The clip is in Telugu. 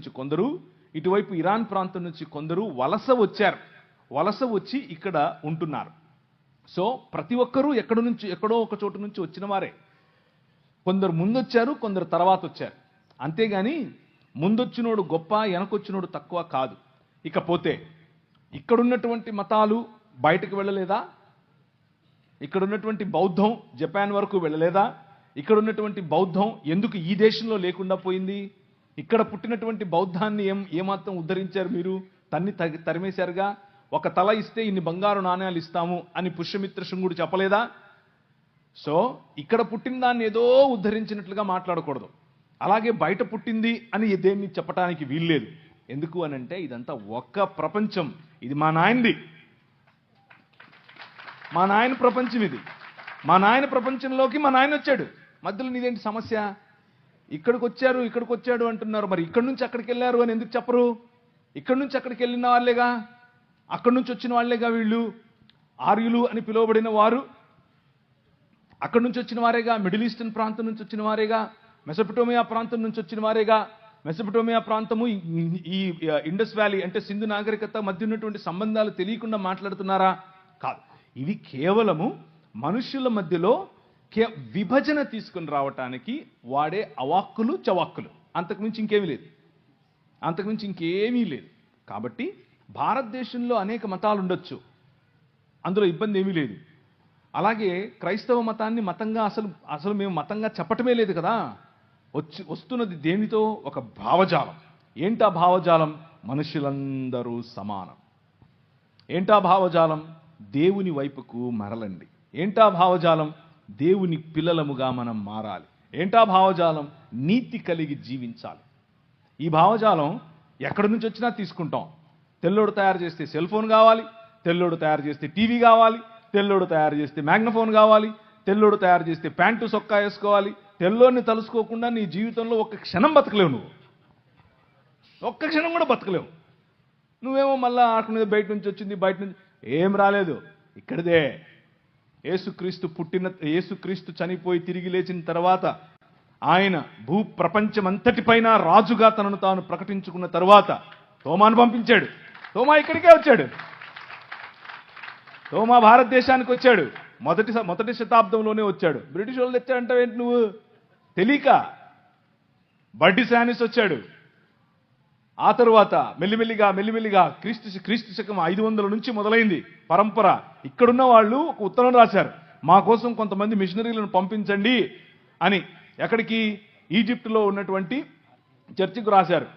నుంచి కొందరు, ఇటువైపు ఇరాన్ ప్రాంతం నుంచి కొందరు వలస వచ్చి ఇక్కడ ఉంటున్నారు. సో ప్రతి ఒక్కరూ ఎక్కడో ఒక చోటు నుంచి వచ్చిన వారే. కొందరు ముందొచ్చారు, కొందరు తర్వాత వచ్చారు. అంతేగాని ముందొచ్చినోడు గొప్ప, వెనకొచ్చినోడు తక్కువ కాదు. ఇకపోతే ఇక్కడున్నటువంటి మతాలు బయటకు వెళ్ళలేదా? ఇక్కడున్నటువంటి బౌద్ధం జపాన్ వరకు వెళ్ళలేదా? ఇక్కడున్నటువంటి బౌద్ధం ఎందుకు ఈ దేశంలో లేకుండా పోయింది? ఇక్కడ పుట్టినటువంటి బౌద్ధాన్ని ఏమాత్రం ఉద్ధరించారు మీరు? తరిమేశారుగా. ఒక తల ఇస్తే ఇన్ని బంగారు నాణ్యాలు ఇస్తాము అని పుష్యమిత్ర శృంగుడు చెప్పలేదా? సో ఇక్కడ పుట్టిన దాన్ని ఏదో ఉద్ధరించినట్లుగా మాట్లాడకూడదు. అలాగే బయట పుట్టింది అని దేన్ని చెప్పడానికి వీల్లేదు. ఎందుకు అనంటే ఇదంతా ఒక్క ప్రపంచం. ఇది మా నాయనది, మా నాయన ప్రపంచం. ఇది మా నాయన ప్రపంచంలోకి మా నాయన వచ్చాడు. మధ్యలో నీదేంటి సమస్య? ఇక్కడికి వచ్చాడు అంటున్నారు. మరి ఇక్కడి నుంచి అక్కడికి వెళ్ళారు అని ఎందుకు చెప్పరు? ఇక్కడి నుంచి అక్కడికి వెళ్ళిన వాళ్ళేగా, అక్కడి నుంచి వచ్చిన వాళ్ళేగా వీళ్ళు. ఆర్యులు అని పిలువబడిన వారు అక్కడి నుంచి వచ్చిన వారేగా, మిడిల్ ఈస్టర్న్ ప్రాంతం నుంచి వచ్చిన వారేగా, మెసొపటోమియా ప్రాంతం నుంచి వచ్చిన వారేగా. మెసొపటోమియా ప్రాంతము ఈ ఇండస్ వ్యాలీ అంటే సింధు నాగరికత మధ్య ఉన్నటువంటి సంబంధాలు తెలియకుండా మాట్లాడుతున్నారా? కాదు. ఇవి కేవలము మనుషుల మధ్యలో విభజన తీసుకుని రావటానికి వాడే అవాక్కులు చవాక్కులు, అంతకుమించి ఇంకేమీ లేదు. కాబట్టి భారతదేశంలో అనేక మతాలు ఉండొచ్చు, అందులో ఇబ్బంది ఏమీ లేదు. అలాగే క్రైస్తవ మతాన్ని మతంగా అసలు మేము మతంగా చెప్పటమే లేదు కదా. వస్తున్నది దేనితో? ఒక భావజాలం. ఏంటా భావజాలం? మనుషులందరూ సమానం. ఏంటా భావజాలం? దేవుని వైపుకు మరలండి. ఏంటా భావజాలం? దేవుని పిల్లలముగా మనం మారాలి. ఏంటా భావజాలం? నీతి కలిగి జీవించాలి. ఈ భావజాలం ఎక్కడి నుంచి వచ్చినా తీసుకుంటాం. తెల్లోడు తయారు చేస్తే సెల్ ఫోన్ కావాలి, తెల్లోడు తయారు చేస్తే టీవీ కావాలి, తెల్లోడు తయారు చేస్తే మ్యాగ్నఫోన్ కావాలి, తెల్లోడు తయారు చేస్తే ప్యాంటు సొక్కా వేసుకోవాలి. తెల్లోడిని తలుసుకోకుండా నీ జీవితంలో ఒక్క క్షణం బతకలేవు. నువ్వు ఒక్క క్షణం కూడా బతకలేవు. నువ్వేమో మళ్ళా అక్కడ బయట నుంచి వచ్చింది, బయట నుంచి ఏం రాలేదు, ఇక్కడిదే. యేసుక్రీస్తు చనిపోయి తిరిగి లేచిన తర్వాత ఆయన భూ ప్రపంచమంతటిపైన రాజుగా తనను తాను ప్రకటించుకున్న తర్వాత తోమాను పంపించాడు. తోమా ఇక్కడికే వచ్చాడు. తోమా భారతదేశానికి వచ్చాడు. మొదటి శతాబ్దంలోనే వచ్చాడు. బ్రిటిష్ వాళ్ళు తెచ్చాడంటావేంటి నువ్వు? తెలియక. బడ్డి శానిస్ వచ్చాడు. ఆ తరువాత మెల్లిమెల్లిగా క్రీస్తు శకం 500 నుంచి మొదలైంది పరంపర. ఇక్కడున్న వాళ్ళు ఒక ఉత్తరం రాశారు, మా కోసం కొంతమంది మిషనరీలను పంపించండి అని. ఎక్కడికి? ఈజిప్టులో ఉన్నటువంటి చర్చికి రాశారు.